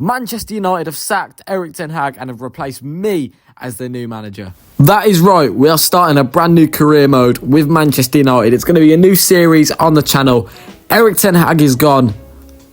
Manchester United have sacked ERICK and have replaced me as their new manager. That is right, we are starting a brand new career mode with Manchester United. It's going to be a new series on the channel. ERICK is gone.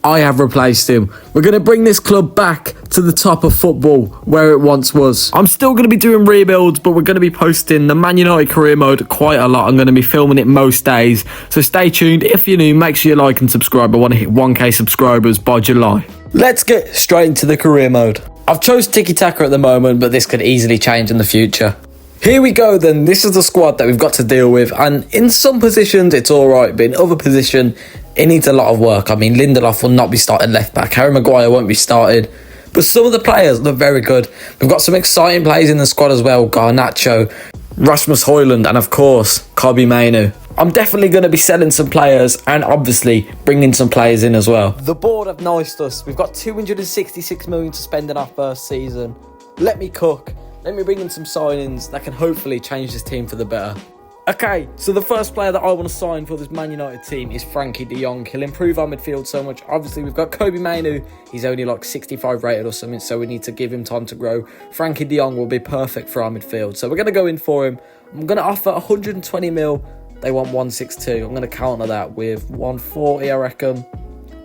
I have replaced him. We're going to bring this club back to the top of football where it once was. I'm still going to be doing rebuilds, but we're going to be posting the Man United career mode quite a lot. I'm going to be filming it most days. So stay tuned. If you're new, make sure you like and subscribe. I want to hit 1k subscribers by July. Let's get straight into the career mode. I've chose tiki-taka at the moment, but this could easily change in the future. Here we go then. This is the squad that we've got to deal with, and in some positions it's alright, but in other positions it needs a lot of work. I mean, Lindelof will not be starting left back, Harry Maguire won't be started, but some of the players look very good. We've got some exciting players in the squad as well. Garnacho, Rasmus Højlund, and of course Kobbie Mainoo. I'm definitely going to be selling some players and obviously bringing some players in as well. The board have niced us. We've got 266 million to spend in our first season. Let me cook. Let me bring in some signings that can hopefully change this team for the better. Okay, so the first player that I want to sign for this Man United team is Frankie de Jong. He'll improve our midfield so much. Obviously, we've got Kobbie Mainoo. He's only like 65 rated or something, so we need to give him time to grow. Frankie de Jong will be perfect for our midfield. So we're going to go in for him. I'm going to offer 120 mil. They want 162. I'm going to counter that with 140, I reckon.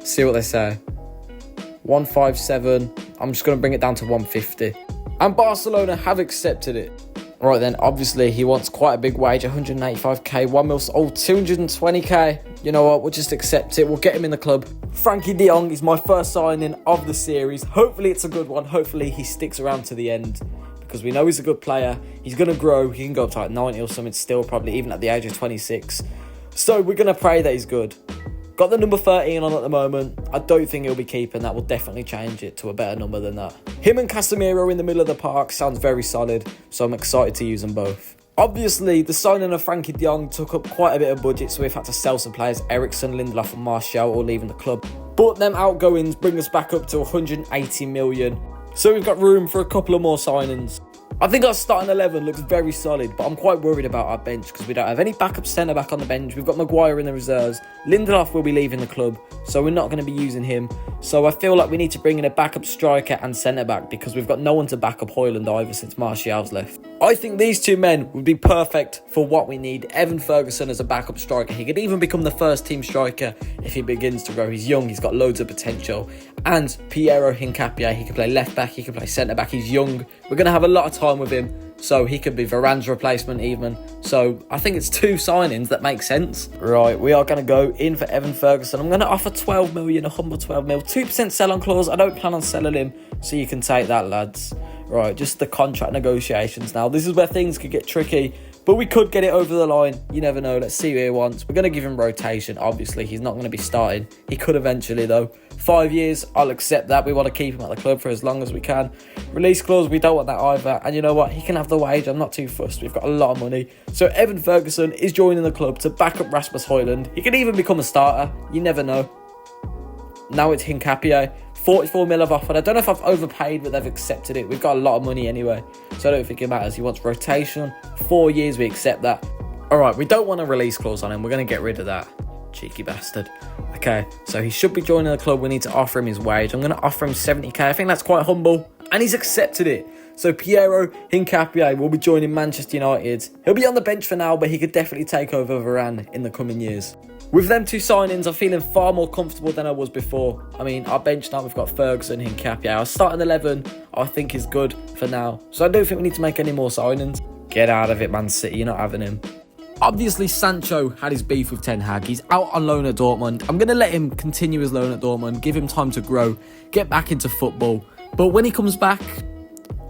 See what they say. 157. I'm just going to bring it down to 150. And Barcelona have accepted it. Right then, obviously, he wants quite a big wage, 185k, 1 mil, 220k. You know what, we'll just accept it. We'll get him in the club. Frankie de Jong is my first signing of the series. Hopefully, it's a good one. Hopefully, he sticks around to the end, because we know he's a good player. He's going to grow. He can go up to like 90 or something still, probably even at the age of 26. So we're going to pray that he's good. Got the number 13 on at the moment. I don't think he'll be keeping. That will definitely change it to a better number than that. Him and Casemiro in the middle of the park sounds very solid, so I'm excited to use them both. Obviously, the signing of Frankie de Jong took up quite a bit of budget, so we've had to sell some players. Eriksen, Lindelof and Martial all leaving the club. But them outgoings bring us back up to 180 million. So we've got room for a couple of more signings. I think our starting 11 looks very solid, but I'm quite worried about our bench because we don't have any backup centre-back on the bench. We've got Maguire in the reserves. Lindelof will be leaving the club, so we're not going to be using him. So I feel like we need to bring in a backup striker and centre-back because we've got no one to back up Højlund either since Martial's left. I think these two men would be perfect for what we need. Evan Ferguson as a backup striker. He could even become the first team striker if he begins to grow. He's young, he's got loads of potential. And Piero Hincapié, he can play left-back, he can play centre-back. He's young. We're going to have a lot of time with him, so he could be Varane's replacement even. So I think it's two signings that make sense. Right, we are going to go in for Evan Ferguson. I'm going to offer 12 million, a humble 12 mil, 2% sell-on clause. I don't plan on selling him, so you can take that, lads. Right, just the contract negotiations now. This is where things could get tricky, but we could get it over the line. You never know. Let's see what he wants. We're going to give him rotation. Obviously, he's not going to be starting. He could eventually, though. 5 years, I'll accept that. We want to keep him at the club for as long as we can. Release clause, we don't want that either. And you know what? He can have the wage. I'm not too fussed. We've got a lot of money. So Evan Ferguson is joining the club to back up Rasmus Højlund. He could even become a starter. You never know. Now it's Hincapié. 44 mil I've offered. I don't know if I've overpaid, but they've accepted it. We've got a lot of money anyway, so I don't think it matters. He wants rotation. 4 years, we accept that. All right, we don't want a release clause on him. We're going to get rid of that. Cheeky bastard. Okay, so he should be joining the club. We need to offer him his wage. I'm going to offer him 70k. I think that's quite humble, and he's accepted it. So Piero Hincapié will be joining Manchester United. He'll be on the bench for now, but he could definitely take over Varane in the coming years. With them two signings, I'm feeling far more comfortable than I was before. I mean, our bench now, we've got Ferguson, Hincapié. Our starting 11, I think, is good for now. So I don't think we need to make any more signings. Get out of it, Man City. You're not having him. Obviously, Sancho had his beef with Ten Hag. He's out on loan at Dortmund. I'm going to let him continue his loan at Dortmund, give him time to grow, get back into football. But when he comes back,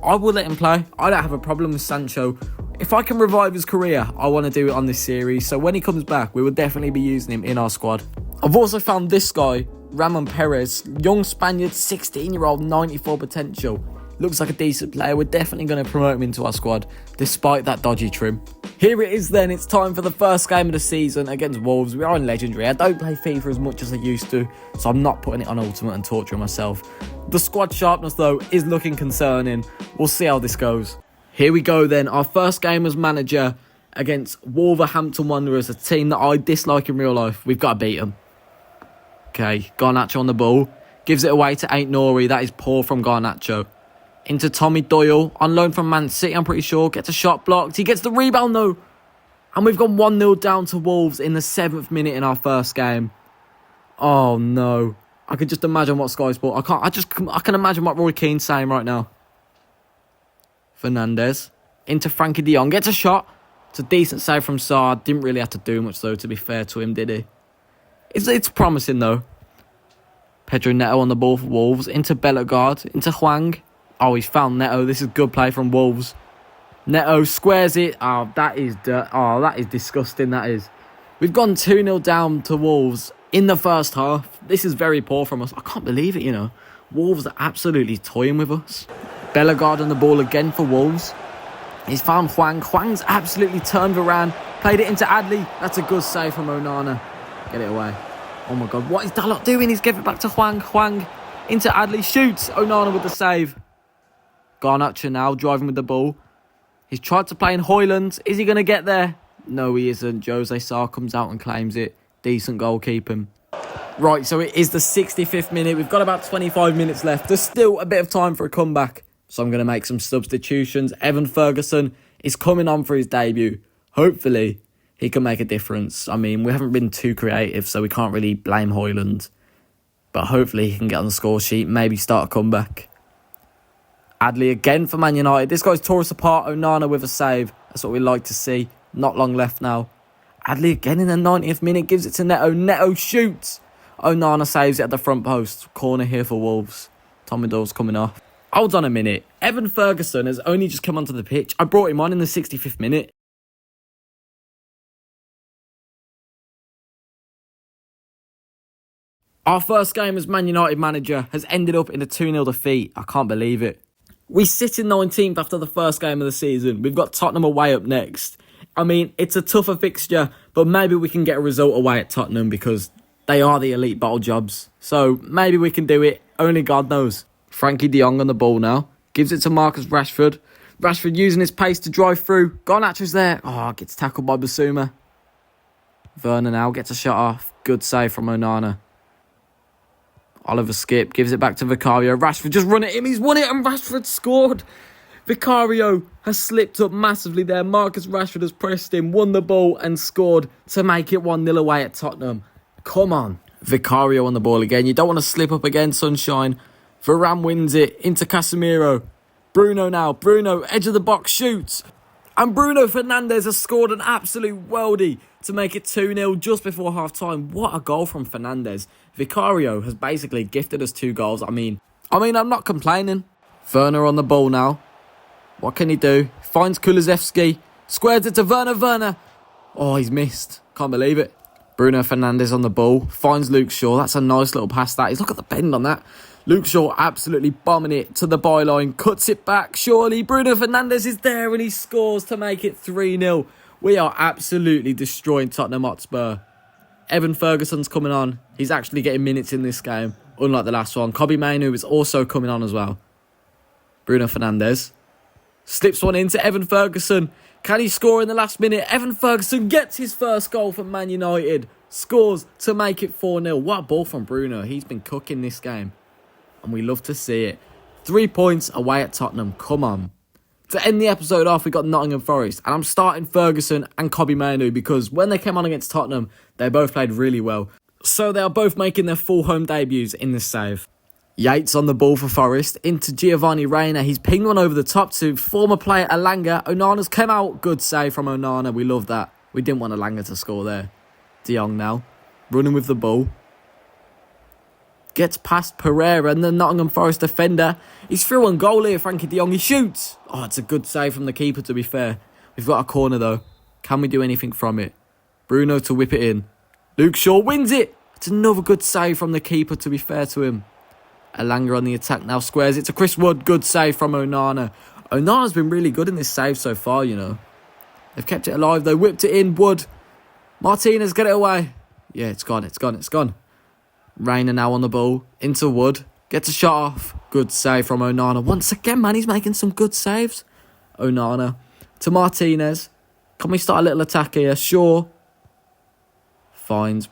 I will let him play. I don't have a problem with Sancho. If I can revive his career, I want to do it on this series. So when he comes back, we will definitely be using him in our squad. I've also found this guy, Ramon Perez, young Spaniard, 16-year-old, 94 potential. Looks like a decent player. We're definitely going to promote him into our squad, despite that dodgy trim. Here it is then. It's time for the first game of the season against Wolves. We are on Legendary. I don't play FIFA as much as I used to, so I'm not putting it on Ultimate and torturing myself. The squad sharpness, though, is looking concerning. We'll see how this goes. Here we go then, our first game as manager against Wolverhampton Wanderers, a team that I dislike in real life. We've got to beat them. Okay, Garnacho on the ball. Gives it away to Ain't Nori. That is poor from Garnacho. Into Tommy Doyle. On loan from Man City, I'm pretty sure. Gets a shot blocked. He gets the rebound though. And we've gone 1-0 down to Wolves in the 7th minute in our first game. Oh no. I can just imagine what Sky Sport... I can imagine what Roy Keane's saying right now. Fernandez. Into Frankie de Jong. Gets a shot. It's a decent save from Sarr. Didn't really have to do much though, to be fair to him, did he? It's promising though. Pedro Neto on the ball for Wolves. Into Bellegarde. Into Hwang. Oh, he's found Neto. This is good play from Wolves. Neto squares it. Oh, that is disgusting, that is. We've gone 2-0 down to Wolves in the first half. This is very poor from us. I can't believe it, you know. Wolves are absolutely toying with us. Bellegarde on the ball again for Wolves. He's found Hwang. Hwang's absolutely turned Varane. Played it into Adley. That's a good save from Onana. Get it away. Oh my God, what is Dalot doing? He's giving it back to Hwang. Hwang into Adley. Shoots. Onana with the save. Garnacho now driving with the ball. He's tried to play in Hoyland. Is he going to get there? No, he isn't. Jose Sarr comes out and claims it. Decent goalkeeping. Right, so it is the 65th minute. We've got about 25 minutes left. There's still a bit of time for a comeback. So I'm going to make some substitutions. Evan Ferguson is coming on for his debut. Hopefully, he can make a difference. I mean, we haven't been too creative, so we can't really blame Hoyland. But hopefully, he can get on the score sheet. Maybe start a comeback. Adley again for Man United. This guy's tore us apart. Onana with a save. That's what we like to see. Not long left now. Adley again in the 90th minute. Gives it to Neto. Neto shoots. Onana saves it at the front post. Corner here for Wolves. Tommy Doyle's coming off. Hold on a minute. Evan Ferguson has only just come onto the pitch. I brought him on in the 65th minute. Our first game as Man United manager has ended up in a 2-0 defeat. I can't believe it. We sit in 19th after the first game of the season. We've got Tottenham away up next. I mean, it's a tougher fixture, but maybe we can get a result away at Tottenham because they are the elite bottle jobs. So maybe we can do it. Only God knows. Frankie de Jong on the ball now. Gives it to Marcus Rashford. Rashford using his pace to drive through. Garnacho's there. Oh, gets tackled by Basuma. Werner now gets a shot off. Good save from Onana. Oliver Skip gives it back to Vicario. Rashford just run at him. He's won it and Rashford scored. Vicario has slipped up massively there. Marcus Rashford has pressed him, won the ball and scored to make it 1-0 away at Tottenham. Come on. Vicario on the ball again. You don't want to slip up again, Sunshine. Varane wins it into Casemiro. Bruno now. Bruno, edge of the box, shoots. And Bruno Fernandes has scored an absolute worldie to make it 2-0 just before half-time. What a goal from Fernandes. Vicario has basically gifted us 2 goals. I mean, I'm not complaining. Werner on the ball now. What can he do? Finds Kulusevski. Squares it to Werner. Oh, he's missed. Can't believe it. Bruno Fernandes on the ball. Finds Luke Shaw. That's a nice little pass, that is. Look at the bend on that. Luke Shaw absolutely bombing it to the byline. Cuts it back. Surely Bruno Fernandes is there and he scores to make it 3-0. We are absolutely destroying Tottenham Hotspur. Evan Ferguson's coming on. He's actually getting minutes in this game, unlike the last one. Kobbie Mainoo is also coming on as well. Bruno Fernandes slips one into Evan Ferguson. Can he score in the last minute? Evan Ferguson gets his first goal for Man United. Scores to make it 4-0. What a ball from Bruno. He's been cooking this game. And we love to see it. 3 points away at Tottenham. Come on. To end the episode off, we got Nottingham Forest. And I'm starting Ferguson and Kobbie Mainoo because when they came on against Tottenham, they both played really well. So they are both making their full home debuts in this save. Yates on the ball for Forest. Into Giovanni Reina. He's pinged one over the top to former player Elanga. Onana's come out. Good save from Onana. We love that. We didn't want Elanga to score there. De Jong now. Running with the ball. Gets past Pereira and the Nottingham Forest defender. He's through on goal here, Frankie de Jong. He shoots. Oh, it's a good save from the keeper, to be fair. We've got a corner, though. Can we do anything from it? Bruno to whip it in. Luke Shaw wins it. It's another good save from the keeper, to be fair to him. Elanga on the attack now. Squares it to Chris Wood. Good save from Onana. Onana's been really good in this save so far, you know. They've kept it alive, though. Whipped it in. Wood. Martinez, get it away. Yeah, it's gone. Reina now on the ball. Into Wood. Gets a shot off. Good save from Onana. Once again, man, he's making some good saves. Onana. To Martinez. Can we start a little attack here? Sure. Finds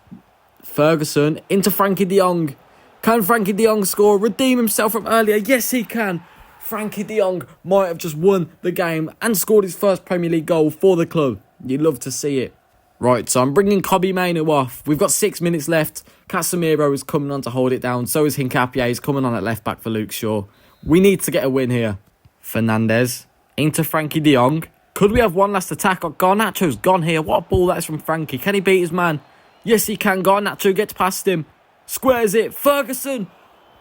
Ferguson. Into Frankie de Jong. Can Frankie de Jong score? Redeem himself from earlier? Yes, he can. Frankie de Jong might have just won the game and scored his first Premier League goal for the club. You'd love to see it. Right, so I'm bringing Kobbie Mainoo off. We've got 6 minutes left. Casemiro is coming on to hold it down. So is Hincapié. He's coming on at left back for Luke Shaw. We need to get a win here. Fernandes into Frankie de Jong. Could we have one last attack? Garnacho's gone here. What a ball that is from Frankie. Can he beat his man? Yes, he can. Garnacho gets past him. Squares it. Ferguson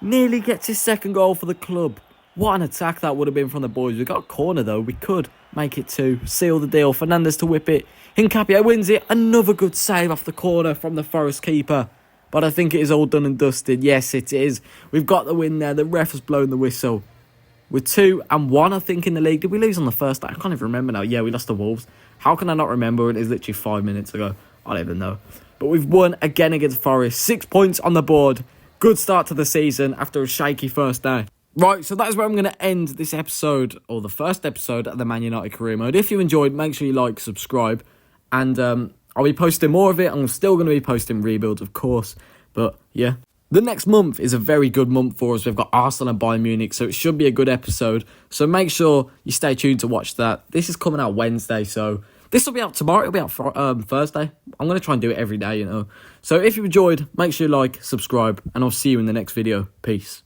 nearly gets his second goal for the club. What an attack that would have been from the boys. We got a corner though. We could make it 2. Seal the deal. Fernandes to whip it. Hincapié wins it. Another good save off the corner from the Forest keeper. But I think it is all done and dusted. Yes, it is. We've got the win there. The ref has blown the whistle. We're 2-1, I think, in the league. Did we lose on the first day? I can't even remember now. Yeah, we lost to Wolves. How can I not remember when it was literally 5 minutes ago? I don't even know. But we've won again against Forest. 6 points on the board. Good start to the season after a shaky first day. Right, so that is where I'm going to end this episode, or the first episode of the Man United Career Mode. If you enjoyed, make sure you like, subscribe, and I'll be posting more of it. I'm still going to be posting rebuilds, of course, but yeah. The next month is a very good month for us. We've got Arsenal and Bayern Munich, so it should be a good episode. So make sure you stay tuned to watch that. This is coming out Wednesday, so this will be out tomorrow. It'll be out Thursday. I'm going to try and do it every day, you know. So if you enjoyed, make sure you like, subscribe, and I'll see you in the next video. Peace.